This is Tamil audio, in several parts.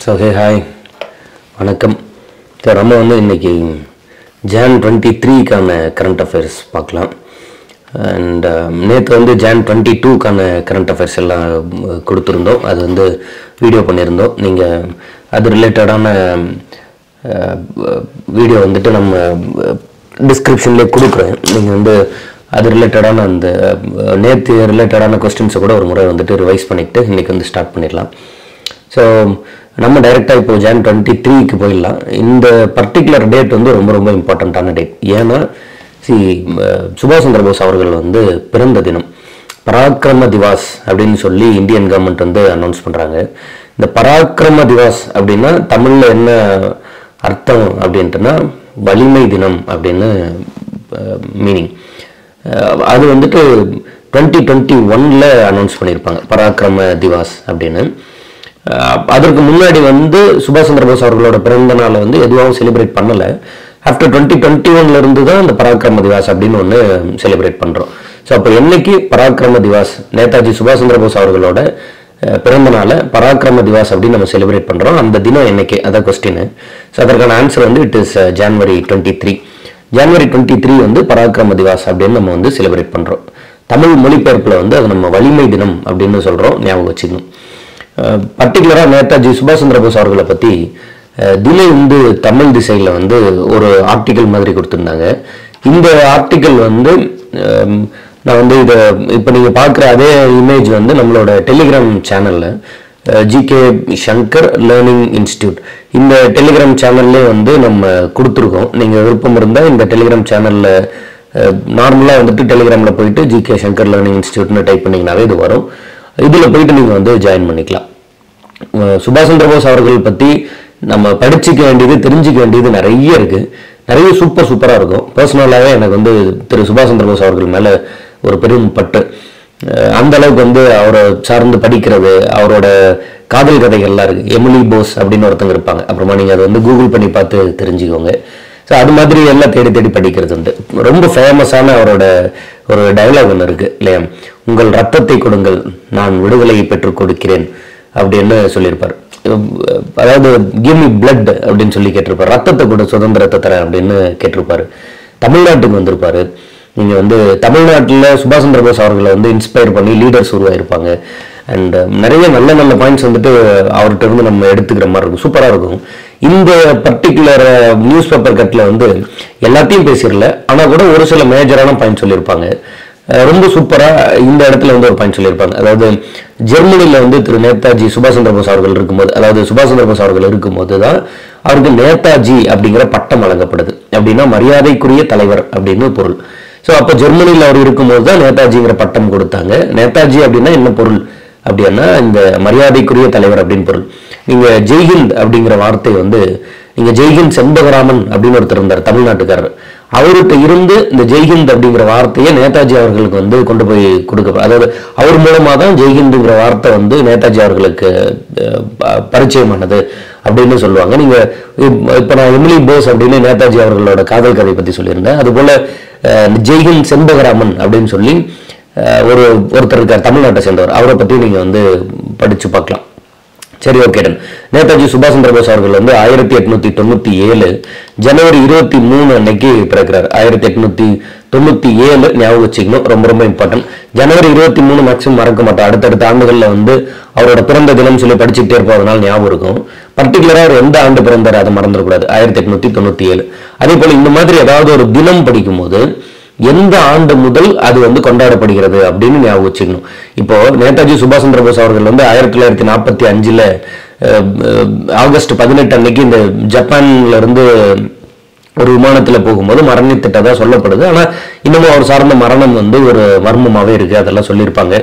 ஸோ ஹாய் வணக்கம். ஸோ நம்ம இன்றைக்கி Jan 23க்கான கரண்ட் அஃபேர்ஸ் பார்க்கலாம். அண்ட் நேற்று Jan 22க்கான கரண்ட் அஃபேர்ஸ் எல்லாம் கொடுத்துருந்தோம். அது வீடியோ பண்ணியிருந்தோம். நீங்கள் அது ரிலேட்டடான வீடியோ நம்ம டிஸ்கிரிப்ஷன்லேயே கொடுக்குறேன். நீங்கள் அது ரிலேட்டடான அந்த நேற்று ரிலேட்டடான கொஸ்டின்ஸை கூட ஒரு முறை ரிவைஸ் பண்ணிவிட்டு இன்றைக்கி ஸ்டார்ட் பண்ணிடலாம். ஸோ நம்ம டைரெக்டாக இப்போ Jan 23க்கு போயிடலாம். இந்த பர்டிகுலர் டேட் ரொம்ப ரொம்ப இம்பார்ட்டண்ட்டான டேட். ஏன்னா சுபாஷ் சந்திர போஸ் அவர்கள் பிறந்த தினம். பராக்கிரம திவாஸ் அப்படின்னு சொல்லி இந்தியன் கவர்மெண்ட் அனௌன்ஸ் பண்ணுறாங்க. இந்த பராக்கிரம திவாஸ் அப்படின்னா தமிழில் என்ன அர்த்தம் அப்படின்ட்டுனா வலிமை தினம் அப்படின்னு மீனிங். அது 2021 அனௌன்ஸ் பண்ணியிருப்பாங்க பராக்கிரம திவாஸ் அப்படின்னு. அதற்கு முன்னாடி சுபாஷ் சந்திர போஸ் அவர்களோட பிறந்த நாளை எதுவாகவும் செலிப்ரேட் பண்ணலை. ஆஃப்டர் 2021 இருந்து தான் இந்த பராக்கிரம திவாஸ் அப்படின்னு ஒன்று செலிப்ரேட் பண்ணுறோம். ஸோ அப்போ என்னைக்கு பராக்கிரம திவாஸ், நேதாஜி சுபாஷ் சந்திர போஸ் அவர்களோட பிறந்த நாளை பராக்கிரம திவாஸ் அப்படின்னு நம்ம செலிப்ரேட் பண்ணுறோம். அந்த தினம் என்னைக்கு, அதான் கொஸ்டின். ஸோ அதற்கான answer it is January 23. January 23 பராக்கிரம திவாஸ் அப்படின்னு நம்ம செலிப்ரேட் பண்ணுறோம். தமிழ் மொழிபெயர்ப்பில் அது நம்ம வலிமை தினம் அப்படின்னு சொல்கிறோம். ஞாபகம் வச்சுக்கணும். பர்டிகுலராக நேதாஜி சுபாஷ் சந்திர போஸ் அவர்களை பற்றி தின இந்து தமிழ் திசையில் ஒரு ஆர்டிக்கல் மாதிரி கொடுத்துருந்தாங்க. இந்த ஆர்டிக்கல் நான் இதை இப்போ நீங்கள் பார்க்குற அதே இமேஜ் நம்மளோட டெலிகிராம் சேனலில் ஜிகே சங்கர் லேர்னிங் இன்ஸ்டியூட் இந்த டெலிகிராம் சேனல்லே நம்ம கொடுத்துருக்கோம். நீங்கள் விருப்பம் இருந்தால் இந்த டெலிகிராம் சேனலில் நார்மலாக டெலிகிராமில் போயிட்டு ஜிகே சங்கர் லேர்னிங் இன்ஸ்டியூட்னு டைப் பண்ணிங்கனாவே இது வரும். இதில் போயிட்டு நீங்கள் ஜாயின் பண்ணிக்கலாம். சுபாஷ் சந்திர போஸ் அவர்கள் பற்றி நம்ம படிச்சுக்க வேண்டியது, தெரிஞ்சிக்க வேண்டியது நிறைய இருக்குது. நிறைய சூப்பராக இருக்கும். பர்சனலாகவே எனக்கு திரு சுபாஷ் சந்திர போஸ் அவர்கள் மேலே ஒரு பெரும் பற்று. அந்த அளவுக்கு அவரை சார்ந்து படிக்கிறது, அவரோட காதல் கதைகள்லாம் இருக்குது. எமிலி போஸ் அப்படின்னு ஒருத்தங்க இருப்பாங்க. அப்புறமா நீங்கள் அதை கூகுள் பண்ணி பார்த்து தெரிஞ்சுக்கோங்க. ஸோ அது மாதிரி எல்லாம் தேடி தேடி படிக்கிறது ரொம்ப ஃபேமஸான அவரோட ஒரு டயலாக் ஒன்று இருக்குது இல்லையா, உங்கள் ரத்தத்தை கொடுங்கள் நான் விடுதலையை பெற்றுக் கொடுக்கிறேன் அப்படின்னு சொல்லியிருப்பார். அதாவது கிவ் மீ பிளட் அப்படின்னு சொல்லி கேட்டிருப்பார். ரத்தத்தை கொடு, சுதந்திரத்தை தரேன் அப்படின்னு கேட்டிருப்பாரு. தமிழ்நாட்டுக்கு வந்திருப்பாரு. நீங்கள் தமிழ்நாட்டில் சுபாஷ் சந்திர போஸ் அவர்களை இன்ஸ்பயர் பண்ணி லீடர்ஸ் உருவாயிருப்பாங்க. அண்ட் நிறைய நல்ல நல்ல பாயிண்ட்ஸ் அவர்கிட்ட இருந்து நம்ம எடுத்துக்கிற மாதிரி இருக்கும். சூப்பராக இருக்கும். இந்த பர்டிகுலர் நியூஸ் பேப்பர் கட்டில் எல்லாத்தையும் பேசிடல, ஆனால் கூட ஒரு சில மேஜரான பாயிண்ட் சொல்லியிருப்பாங்க. ரொம்ப சூப்பராக இந்த இடத்துல ஒரு பாயிண்ட் சொல்லியிருப்பாங்க. அதாவது ஜெர்மனியில் திரு நேதாஜி சுபாஷ் சந்திர போஸ் அவர்கள் இருக்கும்போது, அதாவது சுபாஷ் சந்திர போஸ் அவர்கள் இருக்கும்போது தான் அவருக்கு நேதாஜி அப்படிங்கிற பட்டம் வழங்கப்படுது. அப்படின்னா மரியாதைக்குரிய தலைவர் அப்படின்னு பொருள். ஸோ அப்போ ஜெர்மனியில் அவர் இருக்கும்போது தான் நேதாஜிங்கிற பட்டம் கொடுத்தாங்க. நேதாஜி அப்படின்னா என்ன பொருள் அப்படின்னா இந்த மரியாதைக்குரிய தலைவர் அப்படின்னு பொருள். நீங்கள் ஜெய்ஹிந்த் அப்படிங்கிற வார்த்தை நீங்கள் ஜெய்ஹிந்த் செண்பகராமன் அப்படின்னு ஒருத்தர் இருந்தார், தமிழ்நாட்டுக்காரர். அவர்கிட்ட இருந்து இந்த ஜெய்ஹிந்த் அப்படிங்கிற வார்த்தையை நேதாஜி அவர்களுக்கு கொண்டு போய் கொடுக்க, அதாவது அவர் மூலமாக தான் ஜெய்ஹிந்துங்கிற வார்த்தை நேதாஜி அவர்களுக்கு பரிச்சயமானது அப்படின்னு சொல்லுவாங்க. நீங்கள் இப்போ நான் எமிலி போஸ் அப்படின்னு நேதாஜி அவர்களோட காதல் கதை பற்றி சொல்லியிருந்தேன். அதுபோல் ஜெய்ஹிந்த் செண்பகராமன் அப்படின்னு சொல்லி ஒருத்தர் இருக்கார், தமிழ்நாட்டை சேர்ந்தவர். அவரை பற்றி நீங்கள் படித்து பார்க்கலாம். சரி, ஓகே டன். நேதாஜி சுபாஷ் சந்திர போஸ் அவர்கள் 1897 ஜனவரி 23 அன்னைக்கு பிறக்கிறார். 1897 ஞாபகம் வச்சுக்கணும், ரொம்ப ரொம்ப இம்பார்ட்டன்ட். ஜனவரி 23 மேக்ஸிமம் மறக்க மாட்டோம். அடுத்தடுத்த ஆண்டுகளில் அவரோட பிறந்த தினம் சொல்லி படிச்சுக்கிட்டே இருப்போம், அதனால ஞாபகம் இருக்கும். பர்டிகுலராக அவர் எந்த ஆண்டு பிறந்தார் அதை மறந்துடக்கூடாது. 1897. அதே போல் இந்த மாதிரி ஏதாவது ஒரு தினம் படிக்கும்போது எந்த ஆண்டு முதல் அது கொண்டாடப்படுகிறது அப்படின்னு ஞாபகம் வச்சுக்கணும். இப்போ நேதாஜி சுபாஷ் சந்திர போஸ் அவர்கள் 1945 ஆகஸ்ட் 18 அன்னைக்கு இந்த ஜப்பான்ல இருந்து ஒரு விமானத்தில் போகும்போது மரணித்திட்டதா சொல்லப்படுது. ஆனால் இன்னமும் அவர் சார்ந்த மரணம் ஒரு மர்மமாகவே இருக்கு, அதெல்லாம் சொல்லியிருப்பாங்க.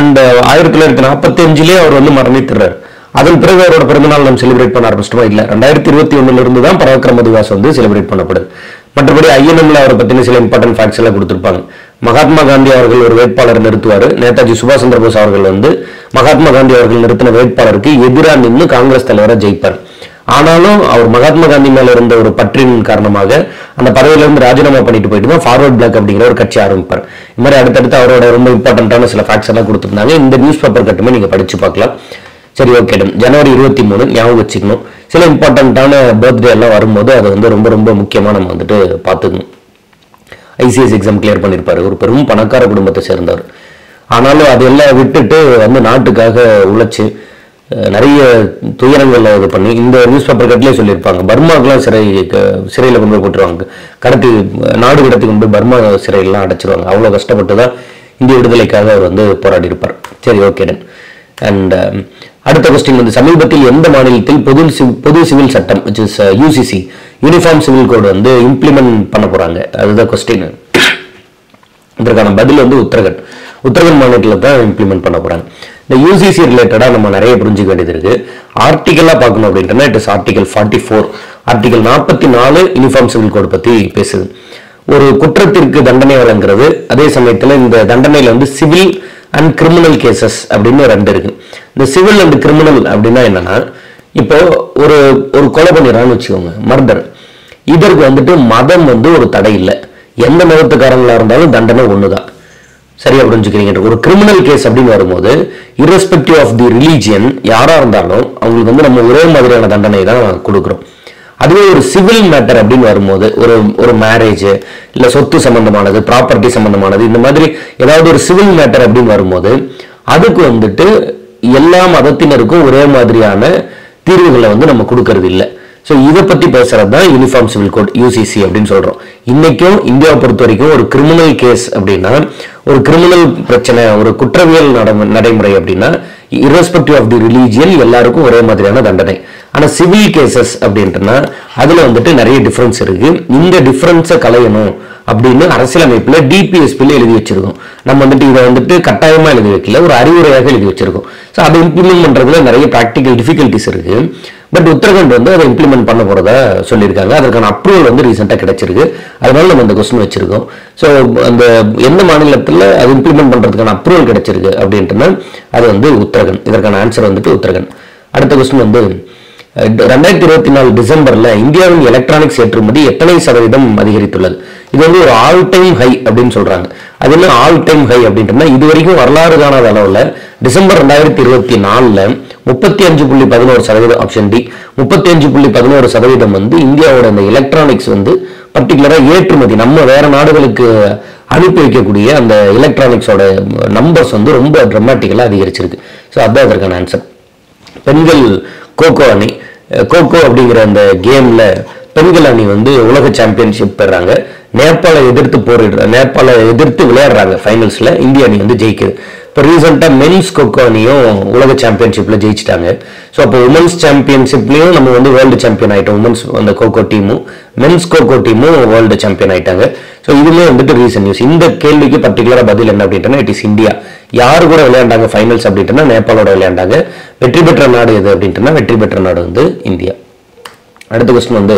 அண்ட் 1945 அவர் மரணித்துறார். அதன் பிறகு அவரோட பிறந்தநாள் நம்ம செலிப்ரேட் பண்ண ஆரம்பிச்சிட்டோமா? இல்லை, 2021 இருந்து தான் பராக்கிரம திவாஸ் செலிப்ரேட் பண்ணப்படுது. மற்றபடி ஐஎன்எம்ல அவரை பற்றின சில இம்பார்ட்டன்ட் ஃபேக்ட்ஸ் எல்லாம் கொடுத்துருப்பாங்க. மகாத்மா காந்தி அவர்கள் ஒரு வேட்பாளர் நிறுத்துவார். நேதாஜி சுபாஷ் சந்திர போஸ் அவர்கள் மகாத்மா காந்தி அவர்கள் நிறுத்தின வேட்பாளருக்கு எதிராக நின்று காங்கிரஸ் தலைவரை ஜெயிப்பார். ஆனாலும் அவர் மகாத்மா காந்தி மேல இருந்த ஒரு பற்றின் காரணமாக அந்த பதவியிலிருந்து ராஜினாமா பண்ணிட்டு போயிட்டு தான் ஃபார்வர்ட் பிளாக் அப்படிங்கிற ஒரு கட்சி ஆரம்பிப்பார். இந்த மாதிரி அடுத்தடுத்து அவரோட ரொம்ப இம்பார்ட்டன்டான சில ஃபேக்ட்ஸ் எல்லாம் கொடுத்துருந்தாங்க. இந்த நியூஸ் பேப்பர் கட்டுமே நீங்க படிச்சு பார்க்கலாம். சரி, ஓகே டன். ஜனவரி 23 ஞாபகம் வச்சுக்கணும். சில இம்பார்ட்டண்ட்டான பர்த்டே எல்லாம் வரும்போது அதை வந்து ரொம்ப ரொம்ப முக்கியமாக நம்ம வந்துட்டு பார்த்துக்கணும். ஐசிஎஸ் எக்ஸாம் கிளியர் பண்ணியிருப்பாரு, ஒரு பெரும் பணக்கார குடும்பத்தை சேர்ந்தவர். ஆனாலும் அதெல்லாம் விட்டுட்டு வந்து நாட்டுக்காக உழைச்சு நிறைய துயரங்களை இது பண்ணி, இந்த நியூஸ் பேப்பர் கட்டிலே சொல்லியிருப்பாங்க, பர்மாக்கெல்லாம் சிறையில் கொண்டு போய் போட்டுருவாங்க, நாடு கடத்தி கொண்டு போய் பர்மா சிறையெல்லாம் அடைச்சிருவாங்க. அவ்வளோ கஷ்டப்பட்டு தான் இந்திய விடுதலைக்காக அவர் வந்து போராடி இருப்பார். சரி, ஓகே டன். அண்ட் அடுத்த கொஸ்டின் வந்து, சமீபத்தில் எந்த மாநிலத்தில் பொது சிவில் சட்டம் யூசிசி யூனிஃபார்ம் சிவில் கோடு வந்து இம்ப்ளிமெண்ட் பண்ண போறாங்க? அதுதான் கொஸ்டின். இதற்கான பதில் வந்து உத்தரகண்ட் மாநிலத்தில் தான் இம்ப்ளிமெண்ட் பண்ண போறாங்க. இந்த யூசிசி ரிலேட்டடா நம்ம நிறைய புரிஞ்சுக்க வேண்டியது இருக்கு. ஆர்டிகலா பார்க்கணும் அப்படின்னா it is article 44. Article 44 uniform civil கோடு பத்தி பேசுது. ஒரு குற்றத்திற்கு தண்டனை வழங்குறது, அதே சமயத்தில் இந்த தண்டனையில வந்து சிவில் அண்ட் கிரிமினல் கேசஸ் அப்படின்னு 2 இருக்கு. இந்த சிவில் அண்ட் கிரிமினல் அப்படின்னா என்னன்னா, இப்போ ஒரு கொலை பண்ணிடுறான்னு வச்சுக்கோங்க, மர்டர். இதற்கு வந்துட்டு மதம் வந்து ஒரு தடை இல்லை, எந்த மதத்துக்காரங்களா இருந்தாலும் தண்டனை ஒண்ணுதான். சரியா புரிஞ்சுக்கிறீங்க? ஒரு கிரிமினல் கேஸ் அப்படின்னு வரும்போது irrespective ஆஃப் தி ரிலீஜியன் யாரா இருந்தாலும் அவங்களுக்கு வந்து நம்ம ஒரே மாதிரியான தண்டனை தான் கொடுக்குறோம். அதுவே ஒரு சிவில் மேட்டர் அப்படின்னு வரும்போது, ஒரு மேரேஜ் இல்ல சொத்து சம்பந்தமானது, ப்ராப்பர்ட்டி சம்பந்தமானது, இந்த மாதிரி ஏதாவது ஒரு சிவில் மேட்டர் அப்படின்னு வரும்போது அதுக்கு வந்துட்டு எல்லா மதத்தினருக்கும் ஒரே மாதிரியான தீர்வுகளை வந்து நம்ம கொடுக்கறது இல்லை. ஸோ இதை பத்தி பேசுறது தான் யூனிஃபார்ம் சிவில் கோட் யூசிசி அப்படின்னு சொல்றோம். இன்னைக்கும் இந்தியாவை பொறுத்த வரைக்கும் ஒரு கிரிமினல் கேஸ் அப்படின்னா, ஒரு கிரிமினல் பிரச்சனை, ஒரு குற்றவியல் நடைமுறை அப்படின்னா irrespective ஆஃப் தி ரிலீஜியன் எல்லாருக்கும் ஒரே மாதிரியான தண்டனை. ஆனா சிவில் கேசஸ் அப்படின்ட்டுனா அதுல வந்துட்டு நிறைய டிஃபரன்ஸ் இருக்கு. இந்த டிஃபரன்ஸை களையணும் அப்படின்னு அரசியலமைப்புல டிபிஎஸ்பில எழுதி வச்சிருக்கோம். நம்ம வந்துட்டு இதை வந்துட்டு கட்டாயமா எழுதி வைக்கல, ஒரு அறிவுரையாக எழுதி வச்சிருக்கோம். ஸோ அதை இம்ப்ளிமெண்ட் பண்றதுல நிறைய ப்ராக்டிக்கல் டிஃபிகல்டிஸ் இருக்கு. பட் உத்தரகண்ட் வந்து அதை இம்ப்ளிமெண்ட் பண்ண போறதா சொல்லியிருக்காங்க. அதற்கான அப்ரூவல் வந்து ரீசெண்டாக கிடைச்சிருக்கு. அதனால நம்ம இந்த கொஸ்டின் வச்சிருக்கோம். ஸோ அந்த எந்த மாநிலத்தில் அது இம்ப்ளிமெண்ட் பண்றதுக்கான அப்ரூவல் கிடைச்சிருக்கு அப்படின்ட்டுனா அது வந்து உத்தரகண்ட். இதற்கான ஆன்சர் வந்துட்டு உத்தரகண்ட். அடுத்த கொஸ்டின் வந்து, 2024 டிசம்பர்ல இந்தியாவின் எலக்ட்ரானிக்ஸ் ஏற்றுமதி எத்தனை சதவீதம் அதிகரித்துள்ளது? இது வந்து ஒரு ஆல் டைம் ஹை அப்படின்னு சொல்றாங்க. அது என்ன ஆல் டைம் ஹை அப்படின்ட்டுனா, இது வரைக்கும் வரலாறு காணாத அளவுல டிசம்பர் 2024ல 35.11%, ஆப்ஷன் டி 35.11% வந்து இந்தியாவோட இந்த எலக்ட்ரானிக்ஸ் வந்து பர்டிகுலரா ஏற்றுமதி, நம்ம வேற நாடுகளுக்கு அனுப்பி வைக்கக்கூடிய அந்த எலக்ட்ரானிக்ஸோட நம்பர்ஸ் வந்து ரொம்ப டிராமட்டிக்கலா அதிகரிச்சிருக்கு. ஸோ அதுதான் அதற்கான ஆன்சர். பெண்கள் கோகோ அணி, கோகோ அப்படிங்கிற அந்த கேம்ல பெண்கள் அணி வந்து உலக சாம்பியன்ஷிப் பெறாங்க. நேபாளை எதிர்த்து விளையாடுறாங்க. ஃபைனல்ஸ்ல இந்திய அணி வந்து ஜெயிக்குது. இப்போ ரீசெண்டா மென்ஸ் கோகோ அணியும் உலக சாம்பியன்ஷிப்ல ஜெயிச்சிட்டாங்க. ஸோ அப்போ உமன்ஸ் சாம்பியன்ஷிப்லயும் நம்ம வந்து வேர்ல்டு சாம்பியன் ஆயிட்டோம். உமன்ஸ் அந்த கோகோ டீமும் மென்ஸ் கோகோ டீமும் வேர்ல்டு சாம்பியன் ஆயிட்டாங்க. ஸோ இதுமே வந்துட்டு ரீசன்ட் நியூஸ். இந்த கேள்விக்கு பர்டிகுலரா பதில் என்ன அப்படின்னா, இட் இஸ் இந்தியா. யாரு கூட விளையாண்டாங்க ஃபைனல்ஸ் அப்படின்ட்டுனா நேபாளோட விளையாண்டாங்க. வெற்றி பெற்ற நாடு எது அப்படின்ட்டுனா வெற்றி பெற்ற நாடு வந்து இந்தியா. அடுத்த கொஸ்டின் வந்து,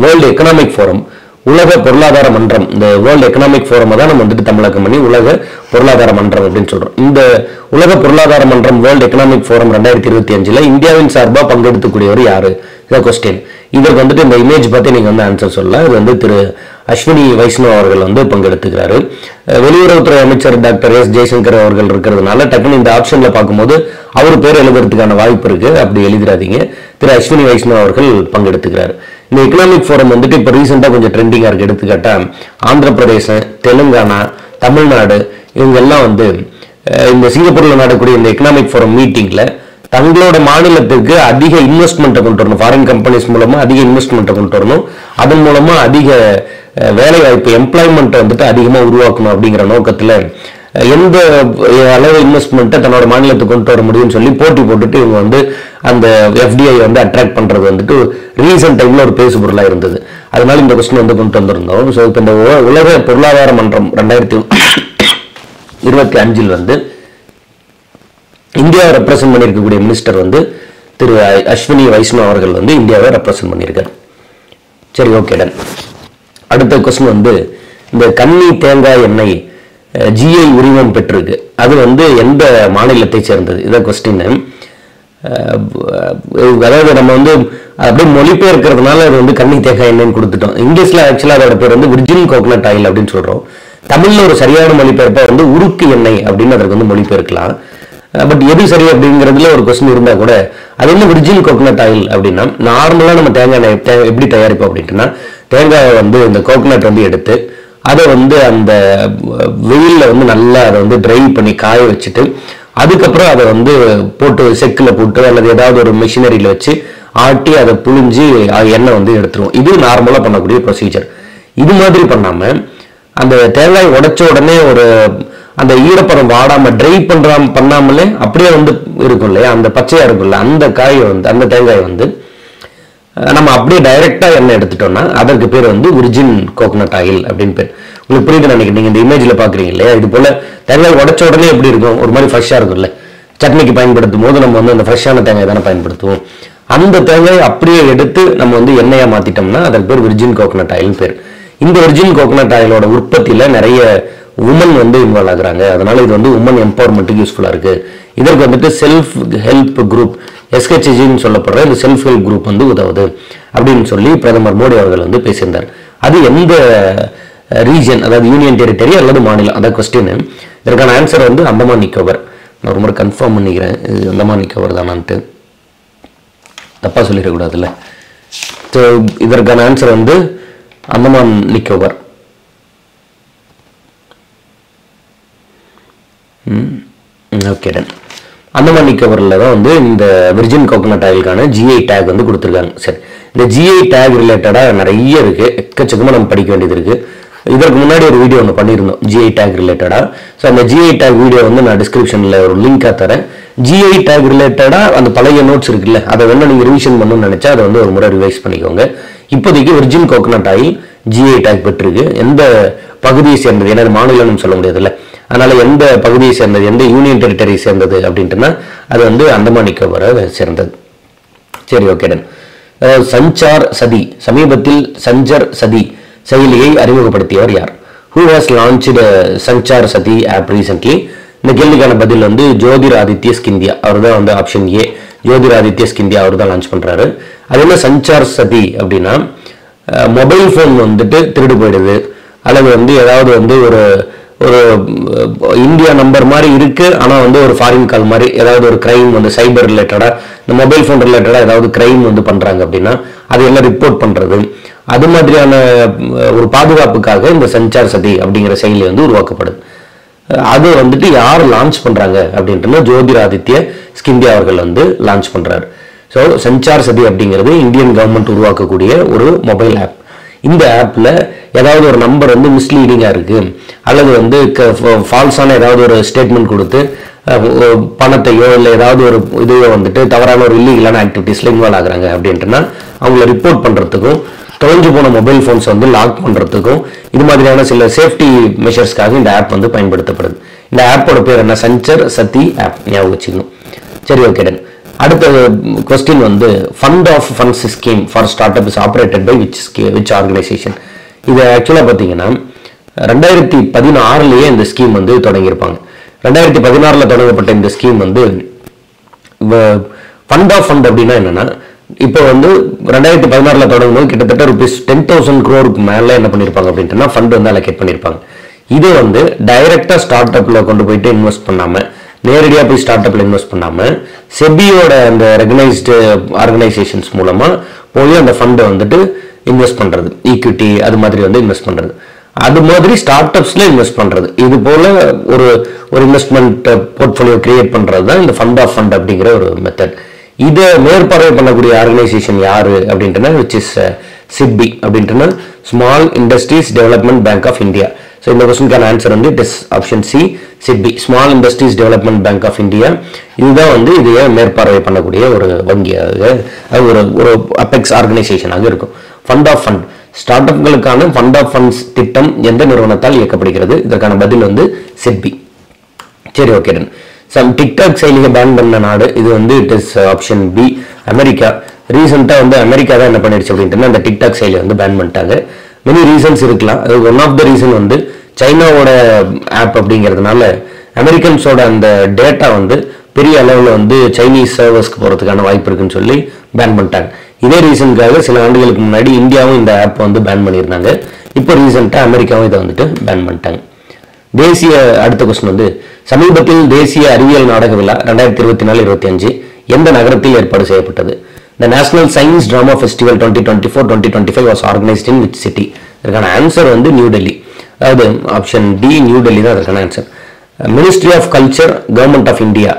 வேர்ல்டு எக்கனாமிக் ஃபோரம், உலக பொருளாதார மன்றம், இந்த வேர்ல்டு எக்கனாமிக் ஃபோரம் தான் நம்ம வந்துட்டு தமிழகம் பண்ணி உலக பொருளாதார மன்றம் அப்படின்னு சொல்றோம். இந்த உலக பொருளாதார மன்றம் வேர்ல்டு எக்கனாமிக் ஃபோரம் 2025ல இந்தியாவின் சார்பாக பங்கெடுக்கக்கூடியவர் யாரு? இதான் கொஸ்டின். இதற்கு வந்துட்டு இந்த இமேஜ் பார்த்து நீங்க வந்து ஆன்சர் சொல்லலாம். இது வந்து திரு அஸ்வினி வைஷ்ணவ் அவர்கள் வந்து பங்கெடுத்துக்கிறாரு. வெளியுறவுத்துறை அமைச்சர் டாக்டர் எஸ் ஜெய்சங்கர் அவர்கள் இருக்கிறதுனால டக்குன்னு இந்த ஆப்ஷன்ல பார்க்கும்போது அவர் பேர் எழுதுறதுக்கான வாய்ப்பு இருக்கு. அப்படி எழுதிடாதீங்க. திரு அஸ்வினி வைஷ்ணவ் அவர்கள் பங்கெடுத்துக்கிறாரு. இந்த எக்கனாமிக் ஃபோரம் வந்துட்டு இப்போ ரீசெண்டா கொஞ்சம் ட்ரெண்டிங்கா இருக்கு. எடுத்துக்காட்டா ஆந்திர பிரதேசம், தெலுங்கானா, தமிழ்நாடு இவங்க எல்லாம் வந்து இந்த சிங்கப்பூர்ல நடக்கக்கூடிய இந்த எக்கனாமிக் ஃபோரம் மீட்டிங்ல தங்களோட மாநிலத்திற்கு அதிக இன்வெஸ்ட்மெண்ட்டை கொண்டு வரணும், ஃபாரின் கம்பெனிஸ் மூலமா அதிக இன்வெஸ்ட்மெண்ட்டை கொண்டு வரணும், அதன் மூலமா அதிக வேலை வாய்ப்பு எம்ப்ளாய்மெண்ட்டை வந்துட்டு அதிகமா உருவாக்கணும் அப்படிங்கிற நோக்கத்துல எந்த அளவு இன்வெஸ்ட்மெண்ட்டை தன்னோட மாநிலத்துக்கு கொண்டு வர முடியும்னு சொல்லி போட்டி போட்டுட்டு இவங்க வந்து அந்த எஃப்டிஐ வந்து அட்ராக்ட் பண்றது வந்துட்டு ரீசெண்ட் டைம்ல ஒரு பேசு பொருளா இருந்தது. அதனால இந்த கொஸ்டின் வந்து கொண்டு வந்திருந்தோம். ஸோ இப்போ இந்த உலக பொருளாதார மன்றம் 2025 வந்து இந்தியாவை ரெப்ரசென்ட் பண்ணியிருக்கக்கூடிய மினிஸ்டர் வந்து திரு அஸ்வினி வைஷ்ணவ் அவர்கள் வந்து இந்தியாவை ரெப்ரசென்ட் பண்ணியிருக்காரு. சரி, ஓகே டன். அடுத்த கொஸ்டின் வந்து, இந்த கன்னி தேங்காய் எண்ணெய் ஜிஐ உரிமம் பெற்றிருக்கு, அது வந்து எந்த மாநிலத்தை சேர்ந்தது? இதான் கொஸ்டின். அதாவது நம்ம வந்து அப்படியே மொழிபெயர்க்கிறதுனால அது வந்து கன்னி தேங்காய் எண்ணெய்னு கொடுத்துட்டோம். இங்கிலீஷ்ல ஆக்சுவலா அதோட பேர் வந்து விர்ஜின் கோகனட் ஆயில் அப்படின்னு சொல்றோம். தமிழ்ல ஒரு சரியான மொழிபெயர்ப்பா வந்து உருக்கு எண்ணெய் அப்படின்னு அதற்கு வந்து மொழிபெயர்க்கலாம். பட் எது சரி அப்படிங்கிறதுல ஒரு கொஸ்டின் இருந்தால் கூட அது என்ன விர்ஜின் கோகனட் ஆயில் அப்படின்னா, நார்மலாக நம்ம தேங்காய் எப்படி தயாரிப்போம் அப்படின்ட்டுனா, தேங்காயை வந்து இந்த கோகனட் வந்து எடுத்து அதை வந்து அந்த வெயிலில் வந்து நல்லா அதை வந்து ட்ரை பண்ணி காய வச்சுட்டு அதுக்கப்புறம் அதை வந்து போட்டு செக்கில் போட்டு அல்லது ஏதாவது ஒரு மிஷினரியில் வச்சு ஆட்டி அதை புழிஞ்சு எண்ணெய் வந்து எடுத்துருவோம். இது நார்மலாக பண்ணக்கூடிய ப்ரொசீஜர். இது மாதிரி பண்ணாமல் அந்த தேங்காய் உடைச்ச உடனே ஒரு அந்த ஈரப்பதம் வாடாமல் ட்ரை பண்ணாமலே அப்படியே வந்து இருக்கும் இல்லையா, அந்த பச்சையாக இருக்கும்ல, அந்த காயை வந்து அந்த தேங்காயை வந்து நம்ம அப்படியே டைரெக்டாக எண்ணெய் எடுத்துட்டோம்னா அதற்கு பேர் வந்து விர்ஜின் கோகனட் ஆயில் அப்படின்னு பேர். உங்களுக்கு புரியுது நினைக்கிறேன். நீங்கள் இந்த இமேஜில் பார்க்குறீங்க இல்லையா, இது போல் தேங்காய் உடைச்ச உடனே எப்படி இருக்கும், ஒரு மாதிரி ஃப்ரெஷ்ஷாக இருக்கும்ல. சட்னிக்கு பயன்படுத்தும் போது நம்ம வந்து அந்த ஃப்ரெஷ்ஷான தேங்காய் தானே பயன்படுத்துவோம். அந்த தேங்காய் அப்படியே எடுத்து நம்ம வந்து எண்ணெயாக மாற்றிட்டோம்னா அதற்கு பேர் விர்ஜின் கோகனட் ஆயில் பேர். இந்த விர்ஜின் கோகனட் ஆயிலோட உற்பத்தியில் நிறைய உமன் வந்து இன்வால்வ் ஆகுறாங்க. அதனால இது வந்து உமன் எம்பவர்மெண்ட்டுக்கு யூஸ்ஃபுல்லாக இருக்குது. இதற்கு வந்துட்டு செல்ஃப் ஹெல்ப் குரூப் SHGன்னு சொல்லப்படுற இந்த செல்ஃப் ஹெல்ப் குரூப் வந்து உதவுது அப்படின்னு சொல்லி பிரதமர் மோடி அவர்கள் வந்து பேசியிருந்தார். அது எந்த ரீஜன், அதாவது யூனியன் டெரிட்டரி அல்லது மாநிலம், அதாவது கொஸ்டின். இதற்கான ஆன்சர் வந்து அந்தமான் நிக்கோபர். நான் ரொம்ப கன்ஃபார்ம் பண்ணிக்கிறேன் இது அந்தமான் நிக்கோபர் தானான்ட்டு, தப்பாக சொல்லிடக்கூடாதுல்ல. ஸோ இதற்கான ஆன்சர் வந்து அந்தமான் நிக்கோபர். Okay done. அந்தமான் நிக்கோபரில் தான் வந்து இந்த விர்ஜின் கோகனட் ஆயிலுக்கான GI டேக் வந்து கொடுத்துருக்காங்க. சரி, இந்த GI டேக் ரிலேட்டடாக நிறைய இருக்குது, எக்கச்சக்கமாக நம்ம படிக்க வேண்டியது இருக்குது. இதற்கு முன்னாடி ஒரு வீடியோ ஒன்று பண்ணியிருந்தோம் GI டேக் ரிலேட்டடாக. ஸோ அந்த GI டேக் வீடியோ வந்து நான் டிஸ்கிரிப்ஷனில் ஒரு லிங்காக தரேன். GI டேக் ரிலேட்டடாக அந்த பழைய நோட்ஸ் இருக்குல்ல, அதை வேணால் நீங்கள் ரிவிஷன் பண்ணணும்னு நினச்சா அதை வந்து ஒரு முறை ரிவைஸ் பண்ணிக்கோங்க. இப்போதைக்கு Virgin coconut oil GI take பெற்றிருக்கு. எந்த பகுதியை சேர்ந்தது, ஏன்னா மாநிலம்னு சொல்ல முடியாதுல்ல, அதனால எந்த பகுதியை சேர்ந்தது, எந்த யூனியன் டெரிட்டரி சேர்ந்தது அப்படின்ட்டுனா அது வந்து அந்தமான் நிக்கோபரை சேர்ந்தது. சரி, ஓகே டன். சஞ்சார் சதி, சமீபத்தில் சஞ்சர் சதி செயலியை அறிமுகப்படுத்தியவர் யார்? Who has launched சஞ்சார் சதி ஆப் ரீசென்ட்லி? இந்த கேள்விக்கான பதில் வந்து ஜோதிராதித்ய ஸ்கிந்தியா. அவர் தான் வந்து ஆப்ஷன் ஏ, ஜோதிராதித்ய ஸ்கிந்தியா அவர் தான் லான்ச் பண்றாரு. அது என்ன சஞ்சார் சதி அப்படின்னா, மொபைல் ஃபோன் வந்துட்டு திருடு போயிடுது, அல்லது வந்து ஏதாவது வந்து ஒரு ஒரு இந்தியா நம்பர் மாதிரி இருக்கு, ஆனால் வந்து ஒரு ஃபாரின் கால் மாதிரி ஏதாவது ஒரு கிரைம் வந்து சைபர் ரிலேட்டடாக இந்த மொபைல் ஃபோன் ரிலேட்டடாக ஏதாவது கிரைம் வந்து பண்ணுறாங்க அப்படின்னா அதை எல்லாம் ரிப்போர்ட் பண்ணுறது, அது மாதிரியான ஒரு பாதுகாப்புக்காக இந்த சஞ்சார் சதி அப்படிங்கிற செயலி வந்து உருவாக்கப்படுது. அது வந்துட்டு யார் லான்ச் பண்ணுறாங்க அப்படின்றனா ஜோதிராதித்ய ஸ்கிந்தியா அவர்கள் வந்து லான்ச் பண்ணுறாரு. ஸோ சஞ்சார் சதி அப்படிங்கிறது இந்தியன் கவர்மெண்ட் உருவாக்கக்கூடிய ஒரு மொபைல் ஆப். இந்த ஆப்பில் ஏதாவது ஒரு நம்பர் வந்து மிஸ்லீடிங்காக இருக்குது, அல்லது வந்து ஃபால்ஸான ஏதாவது ஒரு ஸ்டேட்மெண்ட் கொடுத்து பணத்தையோ இல்லை ஏதாவது ஒரு இதுவோ வந்துட்டு தவறான ஒரு இல்லீகலான ஆக்டிவிட்டீஸில் இன்வால்வ் ஆகுறாங்க அப்படின்ட்டுனா அவங்கள ரிப்போர்ட் பண்ணுறதுக்கும் தொலைஞ்சு போன மொபைல் ஃபோன்ஸ் வந்து லாக் பண்ணுறதுக்கும் இது மாதிரியான சில சேஃப்டி மெஷர்ஸ்க்காக இந்த ஆப் வந்து பயன்படுத்தப்படுது. இந்த ஆப்போட பேர் என்ன? சஞ்சர் சதி ஆப். ஞாபகம் வச்சுக்கணும். சரி, ஓகே டன். அடுத்த கொஸ்டின் வந்து fund of funds scheme for start up is operated by which organisation? இது ஆக்சுவலாக பார்த்தீங்கன்னா 2016 இந்த ஸ்கீம் வந்து தொடங்கியிருப்பாங்க. 2016 தொடங்கப்பட்ட இந்த ஸ்கீம் வந்து ஃபண்ட் ஆஃப் ஃபண்ட் அப்படின்னா என்னன்னா, இப்போ வந்து 2016 தொடங்கும்போது கிட்டத்தட்ட ₹10,000 crore மேலே என்ன பண்ணியிருப்பாங்க அப்படின்ட்டுனா ஃபண்ட் வந்து அலோகேட் பண்ணியிருப்பாங்க. இதை வந்து டைரக்டாக ஸ்டார்ட் அப்பில் கொண்டு போயிட்டு இன்வெஸ்ட் பண்ணாமல், நேரடியாக போய் ஸ்டார்ட் அப்பில் இன்வெஸ்ட் பண்ணாமல் செபியோட அந்த ரெகனைஸ்டு ஆர்கனைசேஷன்ஸ் மூலமாக போய் அந்த ஃபண்டை வந்துட்டு இன்வெஸ்ட் பண்ணுறது, ஈக்விட்டி அது மாதிரி வந்து இன்வெஸ்ட் பண்ணுறது, அது மாதிரி ஸ்டார்ட் அப்ஸில் இன்வெஸ்ட் பண்ணுறது, இது போல் ஒரு இன்வெஸ்ட்மெண்ட் போர்ட்ஃபோலியோ கிரியேட் பண்ணுறது தான் இந்த ஃபண்ட் ஆஃப் ஃபண்ட் அப்படிங்கிற ஒரு மெத்தட். இதை மேற்பார்வை பண்ணக்கூடிய ஆர்கனைசேஷன் யாரு அப்படின்ட்டுனா விச் இஸ் சிட்பி அப்படின்ட்டுனா small industries development bank of India. So இந்த கொஸ்டினுக்கான ஆன்சர் வந்து it is option C, SIDBI, small industries development bank of India. இதுதான் வந்து இதையே மேற்பார்வை பண்ணக்கூடிய ஒரு வங்கியாக, ஒரு அபெக்ஸ் ஆர்கனைசேஷனாக இருக்கும். ஃபண்ட் ஆஃப் ஃபண்ட், ஸ்டார்ட் அப்களுக்கான ஃபண்ட் ஆஃப் ஃபண்ட்ஸ் திட்டம் எந்த நிறுவனத்தால் இயக்கப்படுகிறது? இதற்கான பதில் வந்து சிட்பி. சரி, ஓகே டன். டிக்டாக் செயலியை பேன் பண்ண நாடு இது வந்து it is option B, America. ரீசெண்டாக வந்து அமெரிக்கா தான் என்ன பண்ணிடுச்சு அப்படின்ட்டு அந்த டிக்டாக் செயலியை வந்து பேன் பண்ணிட்டாங்க. மெனி ரீசன்ஸ் இருக்கலாம். அது ஒன் ஆஃப் த ரீசன் வந்து சைனாவோட ஆப் அப்படிங்கிறதுனால அமெரிக்கன்ஸோட அந்த டேட்டா வந்து பெரிய அளவில் வந்து சைனீஸ் சர்வர்ஸ்க்கு போகிறதுக்கான வாய்ப்பு இருக்குன்னு சொல்லி பேன் பண்ணிட்டாங்க. இதே ரீசனுக்காக சில ஆண்டுகளுக்கு முன்னாடி இந்தியாவும் இந்த ஆப் வந்து பேன் பண்ணியிருந்தாங்க. இப்போ ரீசெண்டாக அமெரிக்காவும் இதை வந்துட்டு பேன் பண்ணிட்டாங்க. தேசிய அடுத்த கொஸ்டின் வந்து சமீபத்தில் தேசிய அறிவியல் நாடக விழா 2024-25 எந்த நகரத்தில் ஏற்பாடு செய்யப்பட்டது? The National Science Drama Festival 2024-2025 was organized in which city? இதற்கான ஆன்சர் வந்து நியூ டெல்லி. அதாவது ஆப்ஷன் டி நியூ டெல்லி தான் அதற்கான answer. Ministry of culture government of India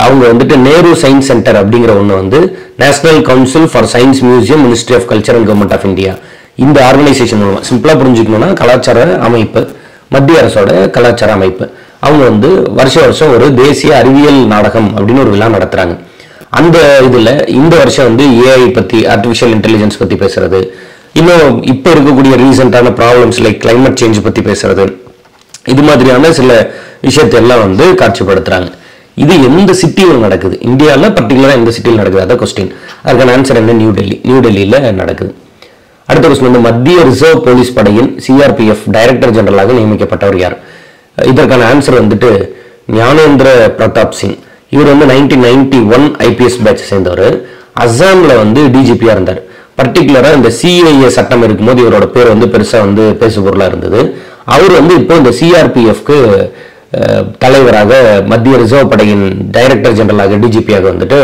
அவங்க வந்துட்டு நேரு சயின்ஸ் சென்டர் அப்படிங்கிற ஒன்று வந்து national council for science museum ministry of culture and government of India இந்த ஆர்கனைசேஷன் மூலமாக சிம்பிளாக புரிஞ்சுக்கணும்னா கலாச்சார அமைப்பு, மத்திய அரசோட கலாச்சார அமைப்பு. அவங்க வந்து வருஷம் ஒரு தேசிய அறிவியல் நாடகம் அப்படின்னு ஒரு விழா நடத்துறாங்க. அந்த இதில் இந்த வருஷம் வந்து ஏஐ பற்றி, ஆர்டிஃபிஷியல் இன்டெலிஜென்ஸ் பற்றி பேசுறது, இன்னும் இப்போ இருக்கக்கூடிய ரீசெண்டான ப்ராப்ளம்ஸ் லைக் கிளைமேட் சேஞ்ச் பற்றி பேசுறது, இது மாதிரியான சில விஷயத்தை எல்லாம் வந்து காட்சிப்படுத்துறாங்க. இது எந்த சிட்டியில் நடக்குது? இந்தியாவில் பர்டிகுலராக எந்த சிட்டியில் நடக்குது? அதான் கொஸ்டின். அதுக்கான ஆன்சர் என்ன? நியூ டெல்லி. நியூ டெல்லியில் நடக்குது. அடுத்த கொஸ்டின் வந்து மத்திய ரிசர்வ் போலீஸ் படையின் சிஆர்பிஎஃப் டைரக்டர் ஜெனரலாக நியமிக்கப்பட்டவர் யார்? இதற்கான ஆன்சர் வந்துட்டு ஞானேந்திர பிரதாப் சிங். இவர் வந்து 1991 ஐபிஎஸ் பேட்ச் சேர்ந்தவர். அஸ்ஸாமில் வந்து டிஜிபியாக இருந்தார். பர்டிகுலராக இந்த சிஏஏ சட்டம் இருக்கும்போது இவரோட பேர் வந்து பெருசாக வந்து பேசுபொருளாக இருந்தது. அவர் வந்து இப்போ இந்த சிஆர்பிஎஃப்க்கு தலைவராக மத்திய ரிசர்வ் படையின் டைரக்டர் ஜெனரலாக டிஜிபியாக வந்துட்டு